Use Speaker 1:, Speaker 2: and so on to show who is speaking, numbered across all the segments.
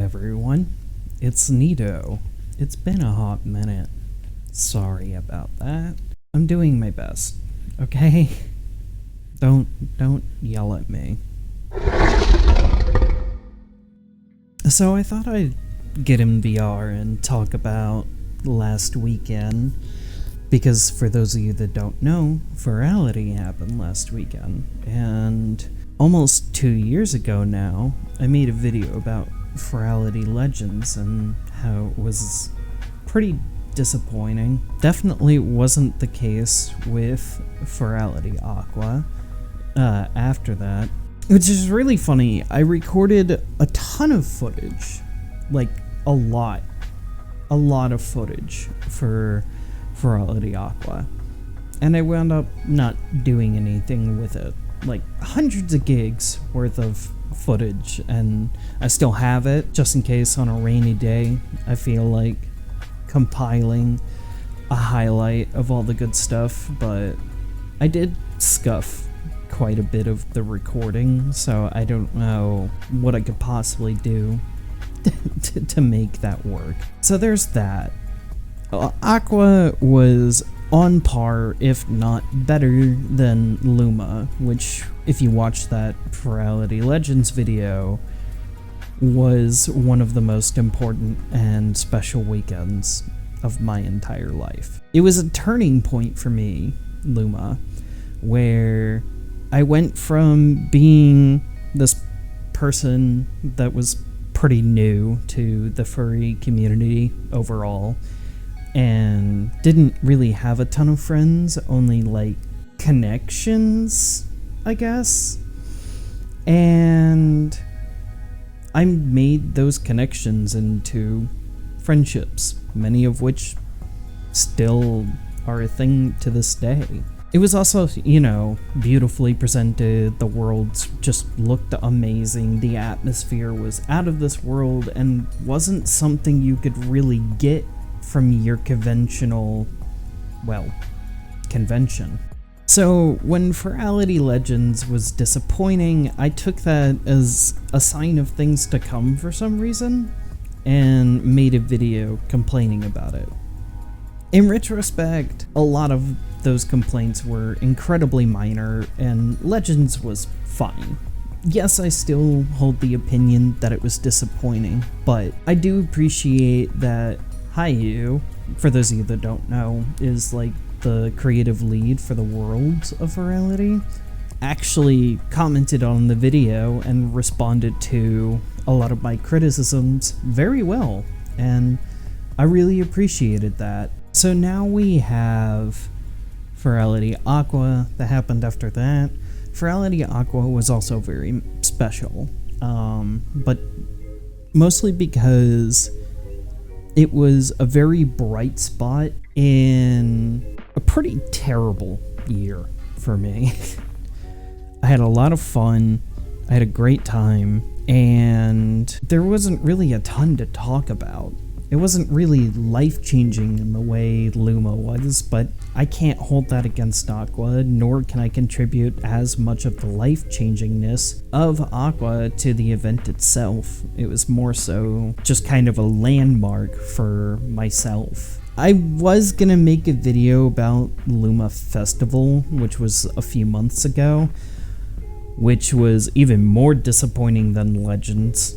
Speaker 1: everyone, it's Nido. It's been a hot minute. Sorry about that. I'm doing my best, okay? Don't yell at me. So I thought I'd get in VR and talk about last weekend, because for those of you that don't know, Furality happened last weekend, and almost 2 years ago now, I made a video about Furality Legends and how it was pretty disappointing. Definitely wasn't the case with Furality Aqua after that, which is really funny. I recorded a ton of footage, like a lot of footage for Furality Aqua, and I wound up not doing anything with it. Like hundreds of gigs worth of footage, and I still have it just in case on a rainy day I feel like compiling a highlight of all the good stuff. But I did scuff quite a bit of the recording, so I don't know what I could possibly do to make that work. So there's that. Aqua was on par, if not better, than Luma, which, if you watch that Furality Legends video, was one of the most important and special weekends of my entire life. It was a turning point for me, Luma, where I went from being this person that was pretty new to the furry community overall, and didn't really have a ton of friends, only like connections, I guess. And I made those connections into friendships, many of which still are a thing to this day. It was also, beautifully presented. The world just looked amazing. The atmosphere was out of this world and wasn't something you could really get from your convention. So when Furality Legends was disappointing, I took that as a sign of things to come for some reason, and made a video complaining about it. In retrospect, a lot of those complaints were incredibly minor, and Legends was fine. Yes, I still hold the opinion that it was disappointing, but I do appreciate that Hayu, for those of you that don't know, is like the creative lead for the world of Furality, actually commented on the video and responded to a lot of my criticisms very well, and I really appreciated that. So now we have Furality Aqua that happened after that. Furality Aqua was also very special, but mostly because it was a very bright spot in a pretty terrible year for me. I had a lot of fun, I had a great time, and there wasn't really a ton to talk about. It wasn't really life-changing in the way Luma was, but I can't hold that against Aqua, nor can I contribute as much of the life-changingness of Aqua to the event itself. It was more so just kind of a landmark for myself. I was gonna make a video about Luma Festival, which was a few months ago, which was even more disappointing than Legends.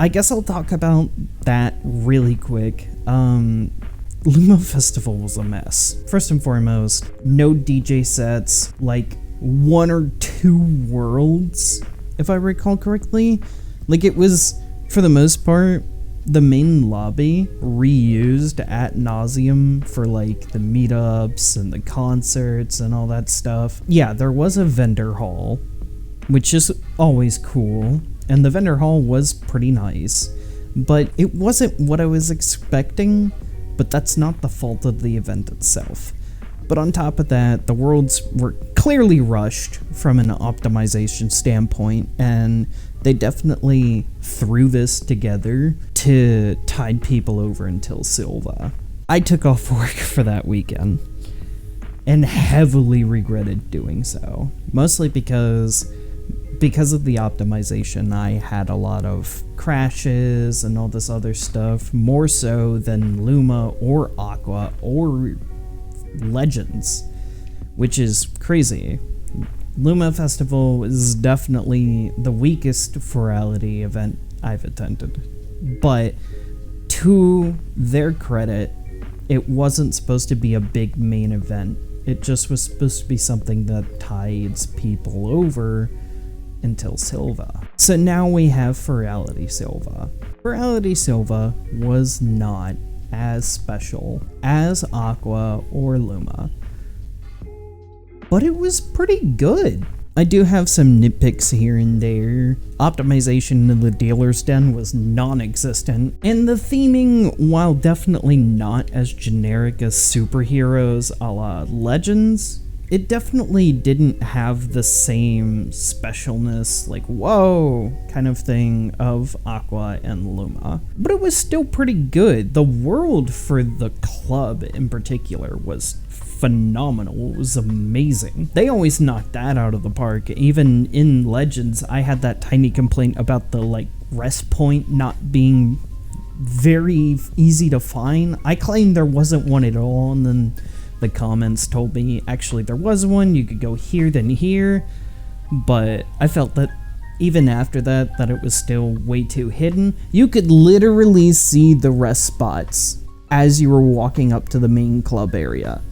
Speaker 1: I guess I'll talk about that really quick. Luma Festival was a mess. First and foremost, no DJ sets, like 1 or 2 worlds, if I recall correctly. Like, it was, for the most part, the main lobby reused ad nauseum for like the meetups and the concerts and all that stuff. Yeah, there was a vendor hall, which is always cool, and the vendor hall was pretty nice, but it wasn't what I was expecting. But that's not the fault of the event itself. But on top of that, the worlds were clearly rushed from an optimization standpoint, and they definitely threw this together to tide people over until Sylva. I took off work for that weekend, and heavily regretted doing so. Mostly because because of the optimization, I had a lot of crashes and all this other stuff, more so than Luma or Aqua or Legends, which is crazy. Luma Festival is definitely the weakest Furality event I've attended, but to their credit, it wasn't supposed to be a big main event. It just was supposed to be something that tides people over until Sylva. So now we have Furality Sylva. Furality Sylva was not as special as Aqua or Luma, but it was pretty good. I do have some nitpicks here and there. Optimization in the dealer's den was non-existent, and the theming, while definitely not as generic as superheroes a la Legends, it definitely didn't have the same specialness, like whoa kind of thing of Aqua and Luma. But it was still pretty good. The world for the club in particular was phenomenal. It was amazing. They always knocked that out of the park. Even in Legends, I had that tiny complaint about the rest point not being very easy to find. I claimed there wasn't one at all, and then the comments told me actually there was one. You could go here then here, but I felt that even after that it was still way too hidden. You could literally see the rest spots as you were walking up to the main club area.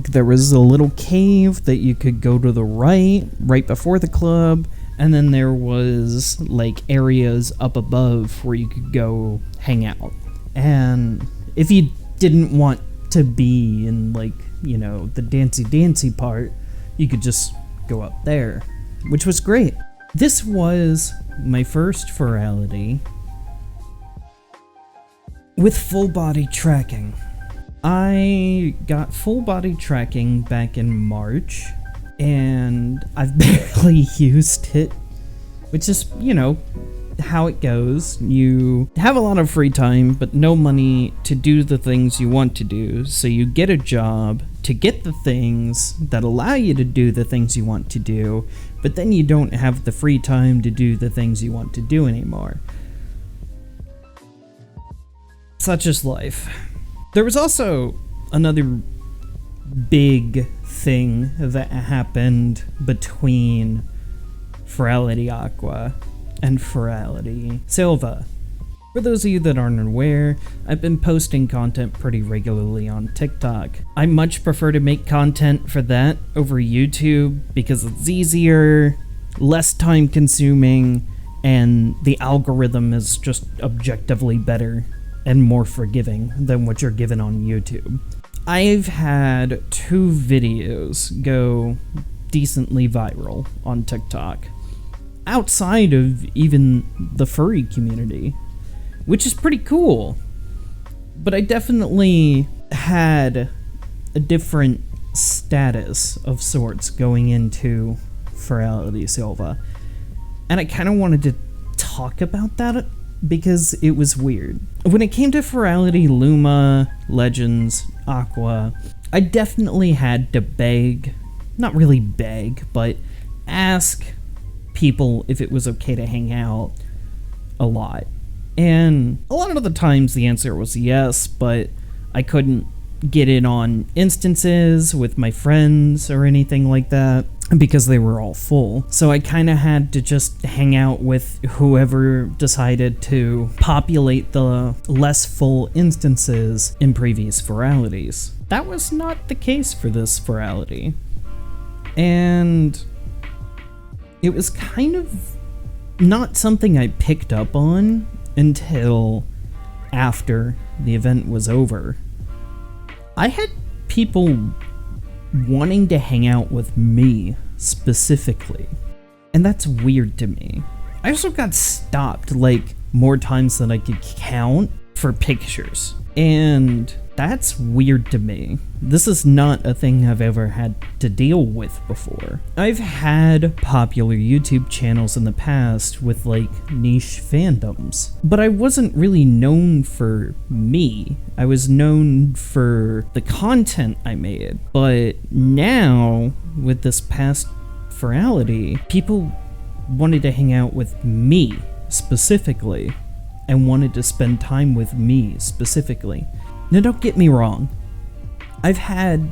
Speaker 1: There was a little cave that you could go to the right before the club, and then there was areas up above where you could go hang out. And if you didn't want to be in the dancy part, you could just go up there, which was great. This was my first Furality with full body tracking. I got full body tracking back in March, and I've barely used it, which is, how it goes. You have a lot of free time, but no money to do the things you want to do, so you get a job to get the things that allow you to do the things you want to do, but then you don't have the free time to do the things you want to do anymore. Such is life. There was also another big thing that happened between Furality Aqua and Furality Sylva. For those of you that aren't aware, I've been posting content pretty regularly on TikTok. I much prefer to make content for that over YouTube because it's easier, less time consuming, and the algorithm is just objectively better and more forgiving than what you're given on YouTube. I've had 2 videos go decently viral on TikTok, outside of even the furry community, which is pretty cool. But I definitely had a different status of sorts going into Furality Sylva, and I kind of wanted to talk about that because it was weird. When it came to Furality, Luma, Legends, Aqua, I definitely had to beg, not really beg, but ask people if it was okay to hang out a lot. And a lot of the times the answer was yes, but I couldn't get in on instances with my friends or anything like that because they were all full. So I kind of had to just hang out with whoever decided to populate the less full instances in previous Furalities. That was not the case for this Furality. And it was kind of not something I picked up on until after the event was over. I had people wanting to hang out with me specifically, and that's weird to me. I also got stopped more times than I could count for pictures, and that's weird to me. This is not a thing I've ever had to deal with before. I've had popular YouTube channels in the past with niche fandoms, but I wasn't really known for me. I was known for the content I made. But now, with this past Furality, people wanted to hang out with me specifically, and wanted to spend time with me specifically. Now don't get me wrong, I've had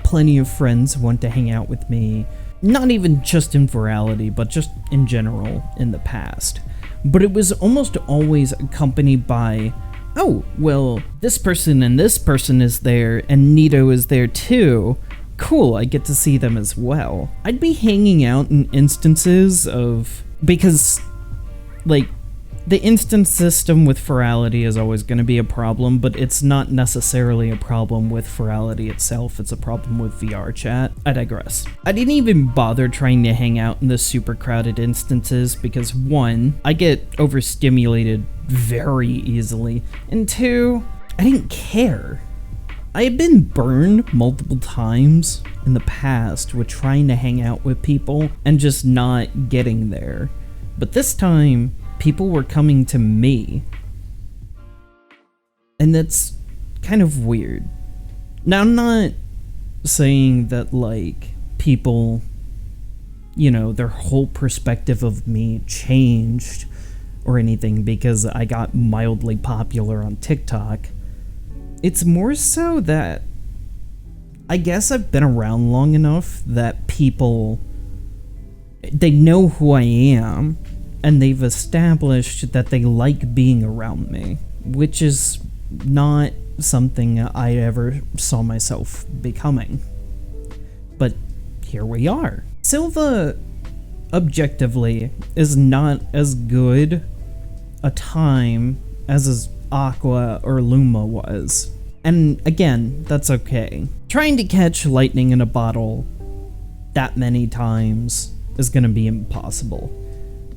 Speaker 1: plenty of friends who want to hang out with me, not even just in Furality, but just in general in the past. But it was almost always accompanied by, oh, well, this person and this person is there, and Nido is there too. Cool, I get to see them as well. I'd be hanging out in instances of, because, like, the instance system with Furality is always going to be a problem, but it's not necessarily a problem with Furality itself, it's a problem with VRChat. I digress. I didn't even bother trying to hang out in the super crowded instances because 1, I get overstimulated very easily, and 2, I didn't care. I had been burned multiple times in the past with trying to hang out with people and just not getting there. But this time, people were coming to me. And that's kind of weird. Now, I'm not saying that, like, people, you know, their whole perspective of me changed or anything because I got mildly popular on TikTok. It's more so that I guess I've been around long enough that people, they know who I am, and they've established that they like being around me, which is not something I ever saw myself becoming. But here we are. Sylva, objectively, is not as good a time as Aqua or Luma was. And again, that's okay. Trying to catch lightning in a bottle that many times is gonna be impossible.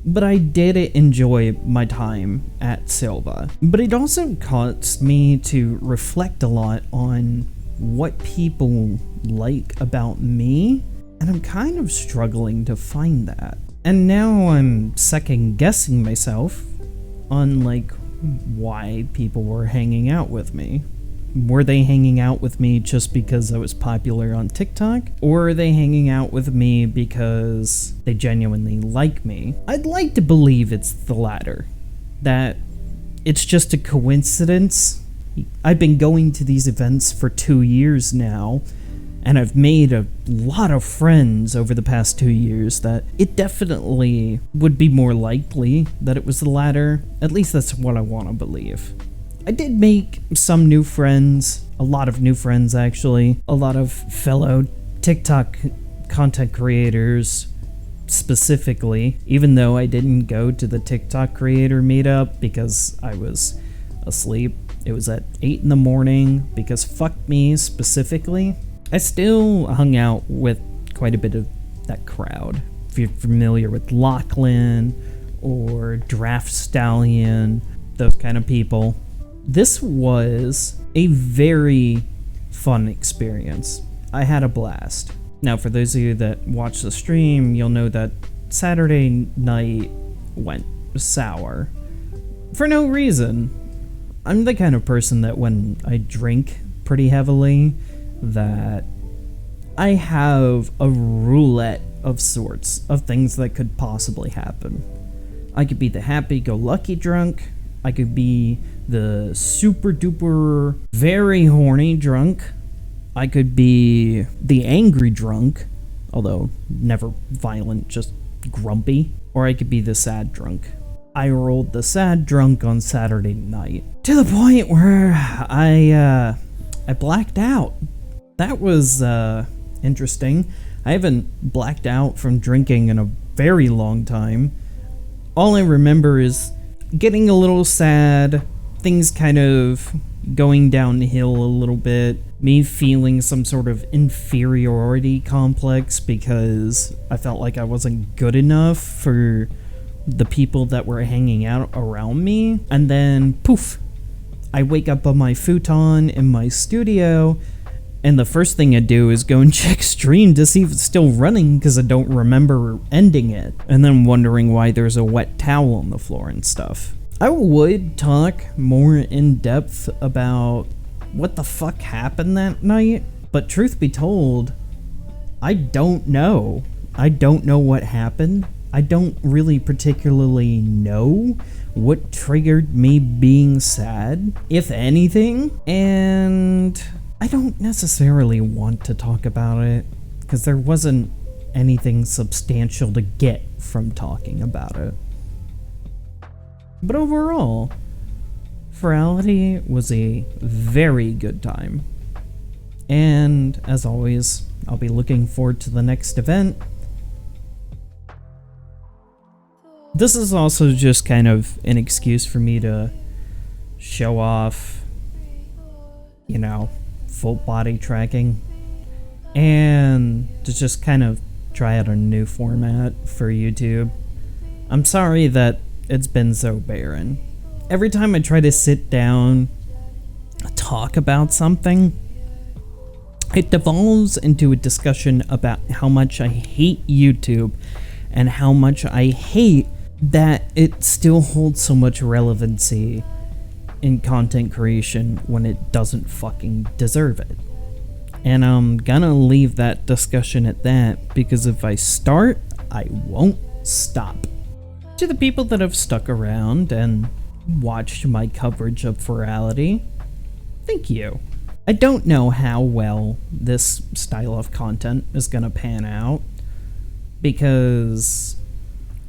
Speaker 1: But I did enjoy my time at Sylva. But it also caused me to reflect a lot on what people like about me, and I'm kind of struggling to find that. And now I'm second guessing myself on, like, why people were hanging out with me. Were they hanging out with me just because I was popular on TikTok? Or are they hanging out with me because they genuinely like me? I'd like to believe it's the latter. That it's just a coincidence. I've been going to these events for 2 years now, and I've made a lot of friends over the past 2 years that it definitely would be more likely that it was the latter. At least that's what I want to believe. I did make some new friends, a lot of new friends actually, a lot of fellow TikTok content creators specifically, even though I didn't go to the TikTok creator meetup because I was asleep. It was at 8 in the morning because fuck me specifically. I still hung out with quite a bit of that crowd. If you're familiar with Lachlan or Draft Stallion, those kind of people. This was a very fun experience. I had a blast. Now, for those of you that watch the stream, you'll know that Saturday night went sour. For no reason. I'm the kind of person that when I drink pretty heavily, that I have a roulette of sorts of things that could possibly happen. I could be the happy-go-lucky drunk. I could be the super duper very horny drunk. I could be the angry drunk, although never violent, just grumpy. Or I could be the sad drunk. I rolled the sad drunk on Saturday night to the point where I blacked out. That was interesting. I haven't blacked out from drinking in a very long time. All I remember is getting a little sad, things kind of going downhill a little bit, me feeling some sort of inferiority complex because I felt like I wasn't good enough for the people that were hanging out around me, and then poof, I wake up on my futon in my studio, and the first thing I do is go and check stream to see if it's still running because I don't remember ending it, and then wondering why there's a wet towel on the floor and stuff. I would talk more in depth about what the fuck happened that night, but truth be told, I don't know. I don't know what happened. I don't really particularly know what triggered me being sad, if anything, and I don't necessarily want to talk about it because there wasn't anything substantial to get from talking about it. But overall, Furality was a very good time. And as always, I'll be looking forward to the next event. This is also just kind of an excuse for me to show off, you know, full body tracking, and to just kind of try out a new format for YouTube. I'm sorry that it's been so barren. Every time I try to sit down, talk about something, it devolves into a discussion about how much I hate YouTube and how much I hate that it still holds so much relevancy in content creation when it doesn't fucking deserve it. And I'm gonna leave that discussion at that, because if I start, I won't stop. To the people that have stuck around and watched my coverage of Furality, thank you. I don't know how well this style of content is gonna pan out, because,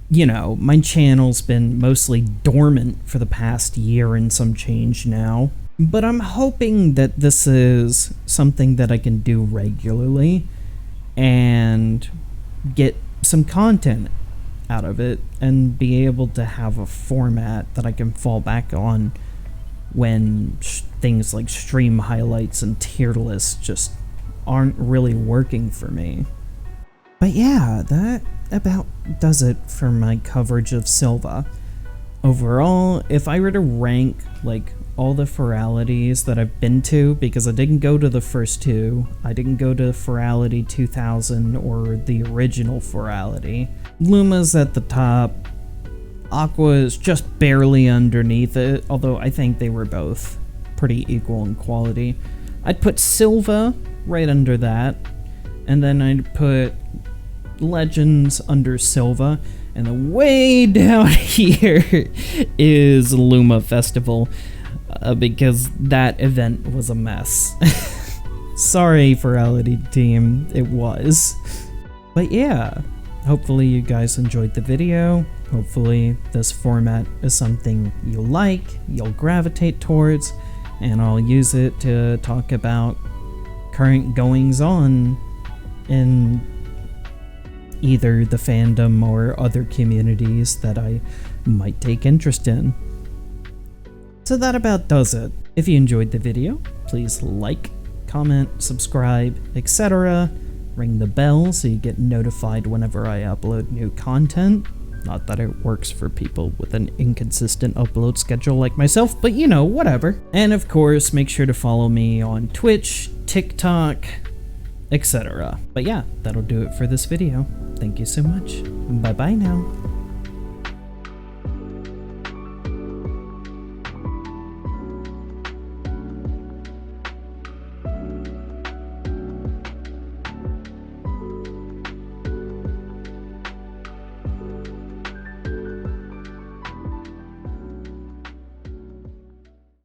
Speaker 1: you know, my channel's been mostly dormant for the past year and some change now. But I'm hoping that this is something that I can do regularly and get some content out of it and be able to have a format that I can fall back on when things like stream highlights and tier lists just aren't really working for me. But yeah, that about does it for my coverage of Sylva. Overall, if I were to rank like all the Furalities that I've been to, because I didn't go to the first two, I didn't go to Furality 2000 or the original Furality. Luma's at the top, Aqua is just barely underneath it, although I think they were both pretty equal in quality. I'd put Sylva right under that, and then I'd put Legends under Sylva, and then way down here is Luma Festival, because that event was a mess. Sorry, Furality team, it was. But yeah, hopefully you guys enjoyed the video. Hopefully this format is something you like, you'll gravitate towards, and I'll use it to talk about current goings-on in either the fandom or other communities that I might take interest in. So that about does it. If you enjoyed the video, please like, comment, subscribe, etc. Ring the bell so you get notified whenever I upload new content. Not that it works for people with an inconsistent upload schedule like myself, but you know, whatever. And of course, make sure to follow me on Twitch, TikTok, etc. But yeah, that'll do it for this video. Thank you so much. Bye bye now.